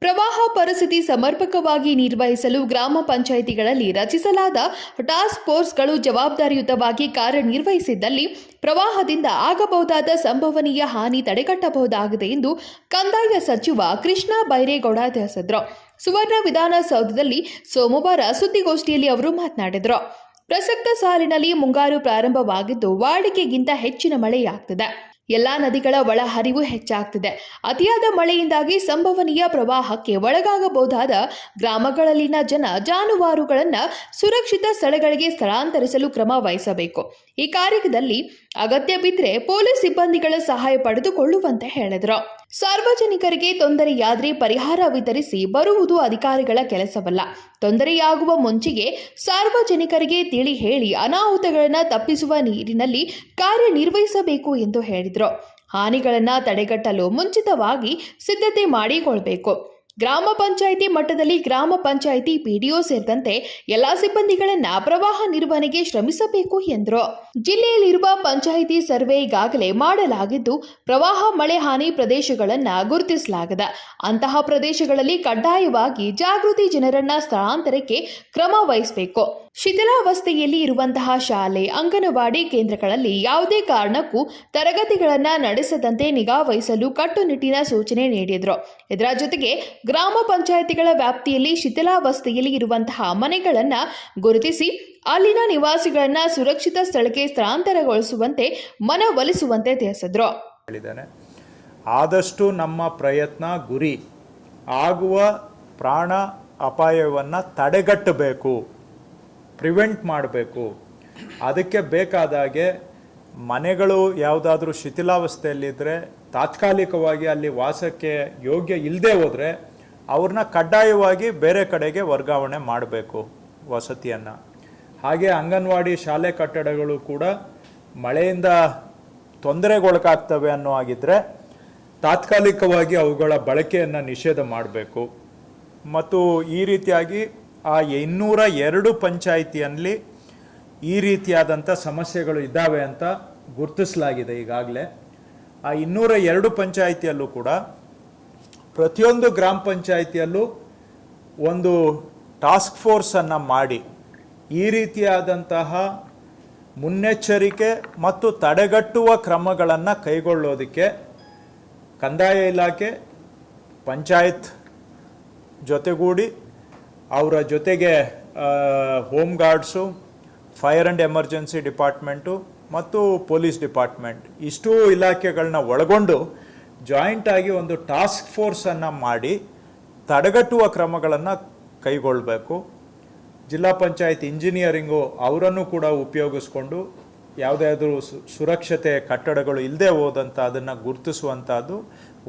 ಪ್ರವಾಹ ಪರಿಸ್ಥಿತಿ ಸಮರ್ಪಕವಾಗಿ ನಿರ್ವಹಿಸಲು ಗ್ರಾಮ ಪಂಚಾಯಿತಿಗಳಲ್ಲಿ ರಚಿಸಲಾದ ಟಾಸ್ಕ್ ಫೋರ್ಸ್ಗಳು ಜವಾಬ್ದಾರಿಯುತವಾಗಿ ಕಾರ್ಯನಿರ್ವಹಿಸಿದ್ದಲ್ಲಿ ಪ್ರವಾಹದಿಂದ ಆಗಬಹುದಾದ ಸಂಭವನೀಯ ಹಾನಿ ತಡೆಗಟ್ಟಬಹುದಾಗಿದೆ ಎಂದು ಕಂದಾಯ ಸಚಿವ ಕೃಷ್ಣ ಬೈರೇಗೌಡ ತಿಳಿಸಿದರು. ಸುವರ್ಣ ವಿಧಾನಸೌಧದಲ್ಲಿ ಸೋಮವಾರ ಸುದ್ದಿಗೋಷ್ಠಿಯಲ್ಲಿ ಅವರು ಮಾತನಾಡಿದರು. ಪ್ರಸಕ್ತ ಸಾಲಿನಲ್ಲಿ ಮುಂಗಾರು ಪ್ರಾರಂಭವಾಗಿದ್ದು ವಾಡಿಕೆಗಿಂತ ಹೆಚ್ಚಿನ ಮಳೆಯಾಗ್ತಿದೆ. ಎಲ್ಲಾ ನದಿಗಳ ಒಳಹರಿವು ಹೆಚ್ಚಾಗ್ತಿದೆ. ಅತಿಯಾದ ಮಳೆಯಿಂದಾಗಿ ಸಂಭವನೀಯ ಪ್ರವಾಹಕ್ಕೆ ಒಳಗಾಗಬಹುದಾದ ಗ್ರಾಮಗಳಲ್ಲಿನ ಜಾನುವಾರುಗಳನ್ನು ಸುರಕ್ಷಿತ ಸ್ಥಳಗಳಿಗೆ ಸ್ಥಳಾಂತರಿಸಲು ಕ್ರಮ ವಹಿಸಬೇಕು. ಈ ಕಾರ್ಯದಲ್ಲಿ ಅಗತ್ಯ ಬಿದ್ದರೆ ಪೊಲೀಸ್ ಸಿಬ್ಬಂದಿಗಳ ಸಹಾಯ ಪಡೆದುಕೊಳ್ಳುವಂತೆ ಹೇಳಿದರು. ಸಾರ್ವಜನಿಕರಿಗೆ ತೊಂದರೆಯಾದರೆ ಪರಿಹಾರ ವಿತರಿಸಿ ಬರುವುದು ಅಧಿಕಾರಿಗಳ ಕೆಲಸವಲ್ಲ. ತೊಂದರೆಯಾಗುವ ಮುಂಚೆಯೇ ಸಾರ್ವಜನಿಕರಿಗೆ ತಿಳಿ ಹೇಳಿ ಅನಾಹುತಗಳನ್ನು ತಪ್ಪಿಸುವ ನಿಟ್ಟಿನಲ್ಲಿ ಕಾರ್ಯನಿರ್ವಹಿಸಬೇಕು ಎಂದು ಹೇಳಿದರು. ಹಾನಿಗಳನ್ನು ತಡೆಗಟ್ಟಲು ಮುಂಚಿತವಾಗಿ ಸಿದ್ಧತೆ ಮಾಡಿಕೊಳ್ಳಬೇಕು. ಗ್ರಾಮ ಪಂಚಾಯಿತಿ ಮಟ್ಟದಲ್ಲಿ ಗ್ರಾಮ ಪಂಚಾಯಿತಿ ಪಿಡಿಒ ಸೇರಿದಂತೆ ಎಲ್ಲಾ ಸಿಬ್ಬಂದಿಗಳನ್ನ ಪ್ರವಾಹ ನಿರ್ವಹಣೆಗೆ ಶ್ರಮಿಸಬೇಕು ಎಂದರು. ಜಿಲ್ಲೆಯಲ್ಲಿರುವ ಪಂಚಾಯಿತಿ ಸರ್ವೆ ಈಗಾಗಲೇ ಮಾಡಲಾಗಿದ್ದು ಪ್ರವಾಹ ಮಳೆ ಹಾನಿ ಪ್ರದೇಶಗಳನ್ನು ಗುರುತಿಸಲಾಗಿದೆ. ಅಂತಹ ಪ್ರದೇಶಗಳಲ್ಲಿ ಕಡ್ಡಾಯವಾಗಿ ಜಾಗೃತಿ ಜನರನ್ನ ಸ್ಥಳಾಂತರಕ್ಕೆ ಕ್ರಮ ವಹಿಸಬೇಕು. ಶಿಥಿಲಾವಸ್ಥೆಯಲ್ಲಿ ಇರುವಂತಹ ಶಾಲೆ, ಅಂಗನವಾಡಿ ಕೇಂದ್ರಗಳಲ್ಲಿ ಯಾವುದೇ ಕಾರಣಕ್ಕೂ ತರಗತಿಗಳನ್ನು ನಡೆಸದಂತೆ ನಿಗಾ ವಹಿಸಲು ಕಟ್ಟುನಿಟ್ಟಿನ ಸೂಚನೆ ನೀಡಿದರು. ಇದರ ಜೊತೆಗೆ ಗ್ರಾಮ ಪಂಚಾಯಿತಿಗಳ ವ್ಯಾಪ್ತಿಯಲ್ಲಿ ಶಿಥಿಲಾವಸ್ಥೆಯಲ್ಲಿ ಇರುವಂತಹ ಮನೆಗಳನ್ನು ಗುರುತಿಸಿ ಅಲ್ಲಿನ ನಿವಾಸಿಗಳನ್ನ ಸುರಕ್ಷಿತ ಸ್ಥಳಕ್ಕೆ ಸ್ಥಳಾಂತರಗೊಳಿಸುವಂತೆ ಮನವೊಲಿಸುವಂತೆ ತಿಳಿಸಿದರು. ಆದಷ್ಟು ನಮ್ಮ ಪ್ರಯತ್ನ ಗುರಿ ಆಗುವ ಪ್ರಾಣ ಅಪಾಯವನ್ನು ತಡೆಗಟ್ಟಬೇಕು, ಪ್ರಿವೆಂಟ್ ಮಾಡಬೇಕು. ಅದಕ್ಕೆ ಬೇಕಾದಾಗೆ ಮನೆಗಳು ಯಾವುದಾದ್ರೂ ಶಿಥಿಲಾವಸ್ಥೆಯಲ್ಲಿದ್ದರೆ ತಾತ್ಕಾಲಿಕವಾಗಿ ಅಲ್ಲಿ ವಾಸಕ್ಕೆ ಯೋಗ್ಯ ಇಲ್ಲದೆ ಹೋದರೆ ಅವ್ರನ್ನ ಕಡ್ಡಾಯವಾಗಿ ಬೇರೆ ಕಡೆಗೆ ವರ್ಗಾವಣೆ ಮಾಡಬೇಕು ವಸತಿಯನ್ನು. ಹಾಗೆ ಅಂಗನವಾಡಿ ಶಾಲೆ ಕಟ್ಟಡಗಳು ಕೂಡ ಮಳೆಯಿಂದ ತೊಂದರೆಗೊಳಗಾಗ್ತವೆ ಅನ್ನೋ ಆಗಿದ್ದರೆ ತಾತ್ಕಾಲಿಕವಾಗಿ ಅವುಗಳ ಬಳಕೆಯನ್ನು ನಿಷೇಧ ಮಾಡಬೇಕು. ಮತ್ತು ಈ ರೀತಿಯಾಗಿ ಆ 202 ಪಂಚಾಯಿತಿಯಲ್ಲಿ ಈ ರೀತಿಯಾದಂಥ ಸಮಸ್ಯೆಗಳು ಇದ್ದಾವೆ ಅಂತ ಗುರುತಿಸಲಾಗಿದೆ ಈಗಾಗಲೇ. ಆ 202 ಪಂಚಾಯಿತಿಯಲ್ಲೂ ಕೂಡ ಪ್ರತಿಯೊಂದು ಗ್ರಾಮ ಪಂಚಾಯಿತಿಯಲ್ಲೂ ಒಂದು ಟಾಸ್ಕ್ ಫೋರ್ಸನ್ನು ಮಾಡಿ ಈ ರೀತಿಯಾದಂತಹ ಮುನ್ನೆಚ್ಚರಿಕೆ ಮತ್ತು ತಡೆಗಟ್ಟುವ ಕ್ರಮಗಳನ್ನು ಕೈಗೊಳ್ಳೋದಕ್ಕೆ ಕಂದಾಯ ಇಲಾಖೆ, ಪಂಚಾಯತ್ ಜೊತೆಗೂಡಿ ಅವರ ಜೊತೆಗೆ home guards, fire and emergency department ಮತ್ತು ಪೊಲೀಸ್ ಡಿಪಾರ್ಟ್ಮೆಂಟ್ ಇಷ್ಟೂ ಇಲಾಖೆಗಳನ್ನ ಒಳಗೊಂಡು ಜಾಯಿಂಟಾಗಿ ಒಂದು ಟಾಸ್ಕ್ ಫೋರ್ಸನ್ನು ಮಾಡಿ ತಡೆಗಟ್ಟುವ ಕ್ರಮಗಳನ್ನು ಕೈಗೊಳ್ಳಬೇಕು. ಜಿಲ್ಲಾ ಪಂಚಾಯತ್ ಇಂಜಿನಿಯರಿಂಗು ಅವರನ್ನು ಕೂಡ ಉಪಯೋಗಿಸ್ಕೊಂಡು ಯಾವುದಾದ್ರೂ ಸುರಕ್ಷತೆ ಕಟ್ಟಡಗಳು ಇಲ್ಲದೆ ಹೋದಂಥ ಅದನ್ನು ಗುರುತಿಸುವಂಥದ್ದು.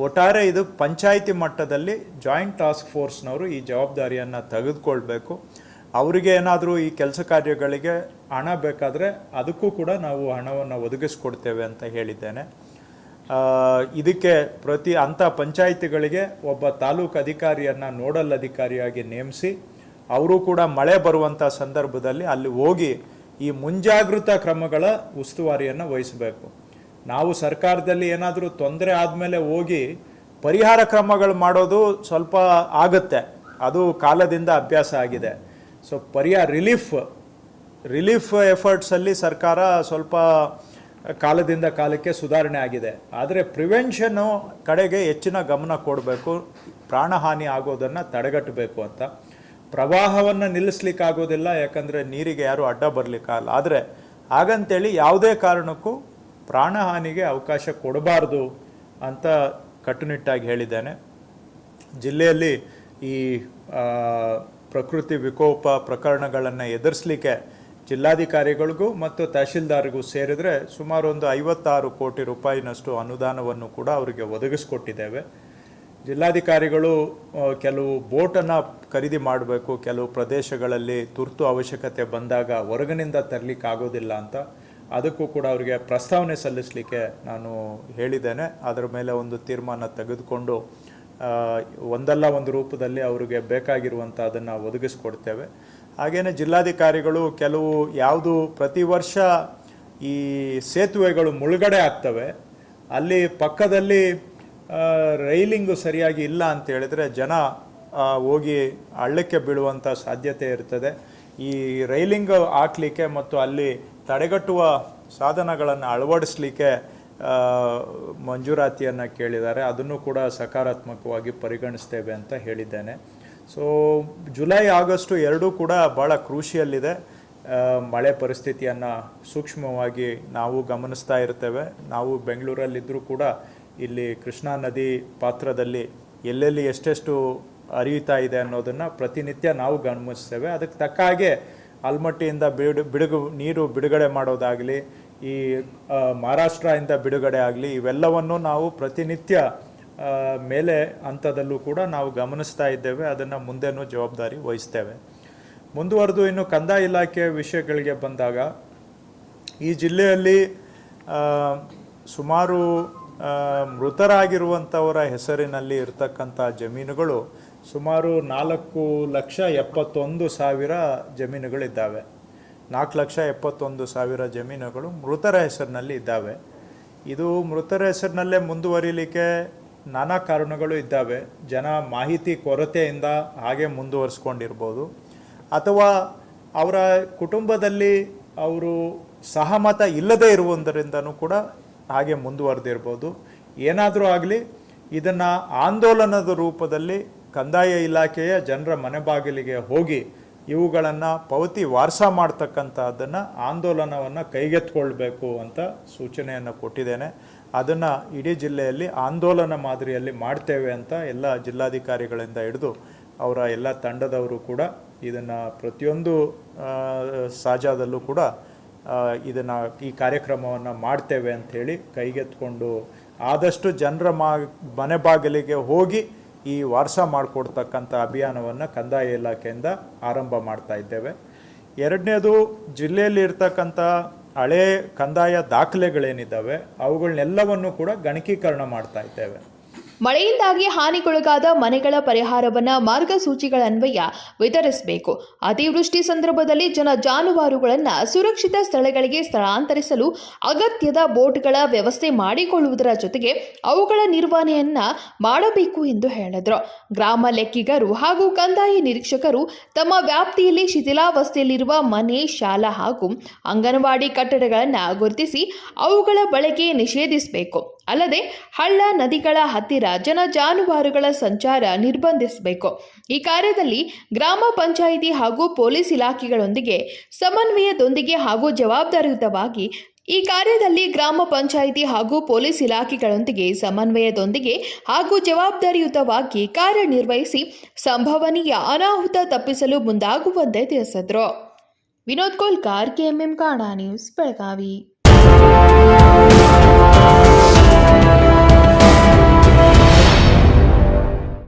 ಒಟ್ಟಾರೆ ಇದು ಪಂಚಾಯಿತಿ ಮಟ್ಟದಲ್ಲಿ ಜಾಯಿಂಟ್ ಟಾಸ್ಕ್ ಫೋರ್ಸ್ನವರು ಈ ಜವಾಬ್ದಾರಿಯನ್ನು ತೆಗೆದುಕೊಳ್ಬೇಕು. ಅವರಿಗೆ ಏನಾದರೂ ಈ ಕೆಲಸ ಕಾರ್ಯಗಳಿಗೆ ಹಣ ಬೇಕಾದರೆ ಅದಕ್ಕೂ ಕೂಡ ನಾವು ಹಣವನ್ನು ಒದಗಿಸ್ಕೊಡ್ತೇವೆ ಅಂತ ಹೇಳಿದ್ದೇನೆ. ಇದಕ್ಕೆ ಅಂಥ ಪಂಚಾಯಿತಿಗಳಿಗೆ ಒಬ್ಬ ತಾಲೂಕು ಅಧಿಕಾರಿಯನ್ನು ನೋಡಲ್ ಅಧಿಕಾರಿಯಾಗಿ ನೇಮಿಸಿ ಅವರು ಕೂಡ ಮಳೆ ಬರುವಂಥ ಸಂದರ್ಭದಲ್ಲಿ ಅಲ್ಲಿ ಹೋಗಿ ಈ ಮುಂಜಾಗೃತಾ ಕ್ರಮಗಳ ಉಸ್ತುವಾರಿಯನ್ನು ವಹಿಸಬೇಕು. ನಾವು ಸರ್ಕಾರದಲ್ಲಿ ಏನಾದರೂ ತೊಂದರೆ ಆದಮೇಲೆ ಹೋಗಿ ಪರಿಹಾರ ಕ್ರಮಗಳು ಮಾಡೋದು ಸ್ವಲ್ಪ ಆಗುತ್ತೆ, ಅದು ಕಾಲದಿಂದ ಅಭ್ಯಾಸ ಆಗಿದೆ. ಸೊ ರಿಲೀಫ್ ಎಫರ್ಟ್ಸಲ್ಲಿ ಸರ್ಕಾರ ಸ್ವಲ್ಪ ಕಾಲದಿಂದ ಕಾಲಕ್ಕೆ ಸುಧಾರಣೆ ಆಗಿದೆ. ಆದರೆ ಪ್ರಿವೆನ್ಷನ್ನು ಕಡೆಗೆ ಹೆಚ್ಚಿನ ಗಮನ ಕೊಡಬೇಕು, ಪ್ರಾಣಹಾನಿ ಆಗೋದನ್ನು ತಡೆಗಟ್ಟಬೇಕು ಅಂತ. ಪ್ರವಾಹವನ್ನು ನಿಲ್ಲಿಸ್ಲಿಕ್ಕಾಗೋದಿಲ್ಲ, ಯಾಕಂದರೆ ನೀರಿಗೆ ಯಾರು ಅಡ್ಡ ಬರಲಿಕ್ಕಾಗಲ್ಲ. ಆದರೆ ಹಾಗಂತೇಳಿ ಯಾವುದೇ ಕಾರಣಕ್ಕೂ ಪ್ರಾಣಹಾನಿಗೆ ಅವಕಾಶ ಕೊಡಬಾರ್ದು ಅಂತ ಕಟ್ಟುನಿಟ್ಟಾಗಿ ಹೇಳಿದ್ದೇನೆ. ಜಿಲ್ಲೆಯಲ್ಲಿ ಈ ಪ್ರಕೃತಿ ವಿಕೋಪ ಪ್ರಕರಣಗಳನ್ನು ಎದುರಿಸಲಿಕ್ಕೆ ಜಿಲ್ಲಾಧಿಕಾರಿಗಳಿಗೂ ಮತ್ತು ತಹಶೀಲ್ದಾರ್ಗೂ ಸೇರಿದರೆ ಸುಮಾರು ಒಂದು 56 ಕೋಟಿ ರೂಪಾಯಿನಷ್ಟು ಅನುದಾನವನ್ನು ಕೂಡ ಅವರಿಗೆ ಒದಗಿಸ್ಕೊಟ್ಟಿದ್ದೇವೆ. ಜಿಲ್ಲಾಧಿಕಾರಿಗಳು ಕೆಲವು ಬೋಟನ್ನು ಖರೀದಿ ಮಾಡಬೇಕು, ಕೆಲವು ಪ್ರದೇಶಗಳಲ್ಲಿ ತುರ್ತು ಅವಶ್ಯಕತೆ ಬಂದಾಗ ಹೊರಗಿನಿಂದ ತರಲಿಕ್ಕೆ ಆಗೋದಿಲ್ಲ ಅಂತ. ಅದಕ್ಕೂ ಕೂಡ ಅವರಿಗೆ ಪ್ರಸ್ತಾವನೆ ಸಲ್ಲಿಸಲಿಕ್ಕೆ ನಾನು ಹೇಳಿದ್ದೇನೆ. ಅದರ ಮೇಲೆ ಒಂದು ತೀರ್ಮಾನ ತೆಗೆದುಕೊಂಡು ಒಂದಲ್ಲ ಒಂದು ರೂಪದಲ್ಲಿ ಅವರಿಗೆ ಬೇಕಾಗಿರುವಂಥ ಅದನ್ನು ಒದಗಿಸ್ಕೊಡ್ತೇವೆ. ಹಾಗೆಯೇ ಜಿಲ್ಲಾಧಿಕಾರಿಗಳು ಕೆಲವು ಯಾವುದು ಪ್ರತಿ ವರ್ಷ ಈ ಸೇತುವೆಗಳು ಮುಳುಗಡೆ ಆಗ್ತವೆ, ಅಲ್ಲಿ ಪಕ್ಕದಲ್ಲಿ ರೈಲಿಂಗು ಸರಿಯಾಗಿ ಇಲ್ಲ ಅಂತ ಹೇಳಿದ್ರೆ ಜನ ಹೋಗಿ ಹಳ್ಳಕ್ಕೆ ಬೀಳುವಂಥ ಸಾಧ್ಯತೆ ಇರ್ತದೆ. ಈ ರೈಲಿಂಗ್ ಹಾಕಲಿಕ್ಕೆ ಮತ್ತು ಅಲ್ಲಿ ತಡೆಗಟ್ಟುವ ಸಾಧನಗಳನ್ನು ಅಳವಡಿಸಲಿಕ್ಕೆ ಮಂಜೂರಾತಿಯನ್ನು ಕೇಳಿದ್ದಾರೆ. ಅದನ್ನು ಕೂಡ ಸಕಾರಾತ್ಮಕವಾಗಿ ಪರಿಗಣಿಸ್ತೇವೆ ಅಂತ ಹೇಳಿದ್ದೇನೆ. ಸೊ ಜುಲೈ ಆಗಸ್ಟು ಎರಡೂ ಕೂಡ ಭಾಳ ಕ್ರೂಷಿಯಲ್ಲಿದೆ. ಮಳೆ ಪರಿಸ್ಥಿತಿಯನ್ನು ಸೂಕ್ಷ್ಮವಾಗಿ ನಾವು ಗಮನಿಸ್ತಾ ಇರ್ತೇವೆ. ನಾವು ಬೆಂಗಳೂರಲ್ಲಿದ್ದರೂ ಕೂಡ ಇಲ್ಲಿ ಕೃಷ್ಣಾ ನದಿ ಪಾತ್ರದಲ್ಲಿ ಎಲ್ಲೆಲ್ಲಿ ಎಷ್ಟೆಷ್ಟು ಹರಿಯುತ್ತಾ ಇದೆ ಅನ್ನೋದನ್ನು ಪ್ರತಿನಿತ್ಯ ನಾವು ಗಮನಿಸ್ತೇವೆ. ಅದಕ್ಕೆ ತಕ್ಕ ಹಾಗೆ ಆಲ್ಮಟ್ಟಿಯಿಂದ ನೀರು ಬಿಡುಗಡೆ ಮಾಡೋದಾಗಲಿ, ಈ ಮಹಾರಾಷ್ಟ್ರದಿಂದ ಬಿಡುಗಡೆ ಆಗಲಿ, ಇವೆಲ್ಲವನ್ನು ನಾವು ಪ್ರತಿನಿತ್ಯ ಮೇಲೆ ಹಂತದಲ್ಲೂ ಕೂಡ ನಾವು ಗಮನಿಸ್ತಾ ಇದ್ದೇವೆ. ಅದನ್ನು ಮುಂದೆನೂ ಜವಾಬ್ದಾರಿ ವಹಿಸ್ತೇವೆ. ಮುಂದುವರೆದು ಇನ್ನು ಕಂದಾಯ ಇಲಾಖೆ ವಿಷಯಗಳಿಗೆ ಬಂದಾಗ, ಈ ಜಿಲ್ಲೆಯಲ್ಲಿ ಸುಮಾರು ಮೃತರಾಗಿರುವಂಥವರ ಹೆಸರಿನಲ್ಲಿ ಇರತಕ್ಕಂಥ ಜಮೀನುಗಳು ಸುಮಾರು 4,71,000 ಜಮೀನುಗಳಿದ್ದಾವೆ. 4,71,000 ಜಮೀನುಗಳು ಮೃತರ ಹೆಸರಿನಲ್ಲಿ ಇದ್ದಾವೆ. ಇದು ಮೃತರ ಹೆಸರಿನಲ್ಲೇ ಮುಂದುವರಿಲಿಕ್ಕೆ ನಾನಾ ಕಾರಣಗಳು ಇದ್ದಾವೆ. ಜನ ಮಾಹಿತಿ ಕೊರತೆಯಿಂದ ಹಾಗೆ ಮುಂದುವರಿಸ್ಕೊಂಡಿರ್ಬೋದು, ಅಥವಾ ಅವರ ಕುಟುಂಬದಲ್ಲಿ ಅವರು ಸಹಮತ ಇಲ್ಲದೇ ಇರುವುದರಿಂದನೂ ಕೂಡ ಹಾಗೆ ಮುಂದುವರೆದಿರ್ಬೋದು. ಏನಾದರೂ ಆಗಲಿ ಇದನ್ನು ಆಂದೋಲನದ ರೂಪದಲ್ಲಿ ಕಂದಾಯ ಇಲಾಖೆಯ ಜನರ ಮನೆ ಬಾಗಿಲಿಗೆ ಹೋಗಿ ಇವುಗಳನ್ನು ಪಾವತಿ ವಾರಸ ಮಾಡ್ತಕ್ಕಂಥದ್ದನ್ನು ಆಂದೋಲನವನ್ನು ಕೈಗೆತ್ತಿಕೊಳ್ಬೇಕು ಅಂತ ಸೂಚನೆಯನ್ನು ಕೊಟ್ಟಿದ್ದೇನೆ. ಅದನ್ನು ಇಡೀ ಜಿಲ್ಲೆಯಲ್ಲಿ ಆಂದೋಲನ ಮಾದರಿಯಲ್ಲಿ ಮಾಡ್ತೇವೆ ಅಂತ ಎಲ್ಲ ಜಿಲ್ಲಾಧಿಕಾರಿಗಳಿಂದ ಹಿಡಿದು ಅವರ ಎಲ್ಲ ತಂಡದವರು ಕೂಡ ಇದನ್ನು ಪ್ರತಿಯೊಂದು ಸಾಜಾದಲ್ಲೂ ಕೂಡ ಇದನ್ನು ಈ ಕಾರ್ಯಕ್ರಮವನ್ನು ಮಾಡ್ತೇವೆ ಅಂಥೇಳಿ ಕೈಗೆತ್ಕೊಂಡು ಆದಷ್ಟು ಜನರ ಮನೆ ಬಾಗಿಲಿಗೆ ಹೋಗಿ ಈ ವಾರಸ ಮಾಡಿಕೊಡ್ತಕ್ಕಂಥ ಅಭಿಯಾನವನ್ನು ಕಂದಾಯ ಇಲಾಖೆಯಿಂದ ಆರಂಭ ಮಾಡ್ತಾ ಇದ್ದೇವೆ. ಎರಡನೇದು, ಜಿಲ್ಲೆಯಲ್ಲಿ ಇರ್ತಕ್ಕಂಥ ಹಳೆ ಕಂದಾಯ ದಾಖಲೆಗಳೇನಿದ್ದಾವೆ ಅವುಗಳನ್ನೆಲ್ಲವನ್ನು ಕೂಡ ಗಣಕೀಕರಣ ಮಾಡ್ತಾ ಇದ್ದೇವೆ. ಮಳೆಯಿಂದಾಗಿ ಹಾನಿಗೊಳಗಾದ ಮನೆಗಳ ಪರಿಹಾರವನ್ನು ಮಾರ್ಗಸೂಚಿಗಳನ್ವಯ ವಿತರಿಸಬೇಕು. ಅತಿವೃಷ್ಟಿ ಸಂದರ್ಭದಲ್ಲಿ ಜಾನುವಾರುಗಳನ್ನು ಸುರಕ್ಷಿತ ಸ್ಥಳಗಳಿಗೆ ಸ್ಥಳಾಂತರಿಸಲು ಅಗತ್ಯದ ಬೋಟ್ಗಳ ವ್ಯವಸ್ಥೆ ಮಾಡಿಕೊಳ್ಳುವುದರ ಜೊತೆಗೆ ಅವುಗಳ ನಿರ್ವಹಣೆಯನ್ನ ಮಾಡಬೇಕು ಎಂದು ಹೇಳಿದರು. ಗ್ರಾಮ ಲೆಕ್ಕಿಗರು ಹಾಗೂ ಕಂದಾಯ ನಿರೀಕ್ಷಕರು ತಮ್ಮ ವ್ಯಾಪ್ತಿಯಲ್ಲಿ ಶಿಥಿಲಾವಸ್ಥೆಯಲ್ಲಿರುವ ಮನೆ, ಶಾಲಾ ಹಾಗೂ ಅಂಗನವಾಡಿ ಕಟ್ಟಡಗಳನ್ನು ಗುರುತಿಸಿ ಅವುಗಳ ಬಳಕೆ ನಿಷೇಧಿಸಬೇಕು. ಅಲ್ಲದೆ ಹಳ್ಳ, ನದಿಗಳ ಹತ್ತಿರ ಜಾನುವಾರುಗಳ ಸಂಚಾರ ನಿರ್ಬಂಧಿಸಬೇಕು. ಈ ಕಾರ್ಯದಲ್ಲಿ ಗ್ರಾಮ ಪಂಚಾಯಿತಿ ಹಾಗೂ ಪೊಲೀಸ್ ಇಲಾಖೆಗಳೊಂದಿಗೆ ಸಮನ್ವಯದೊಂದಿಗೆ ಹಾಗೂ ಜವಾಬ್ದಾರಿಯುತವಾಗಿ ಕಾರ್ಯನಿರ್ವಹಿಸಿ ಸಂಭವನೀಯ ಅನಾಹುತ ತಪ್ಪಿಸಲು ಮುಂದಾಗುವಂತೆ ತಿಳಿಸಿದರು. Vinod Kolkar, KMM Kannada news, Belagavi.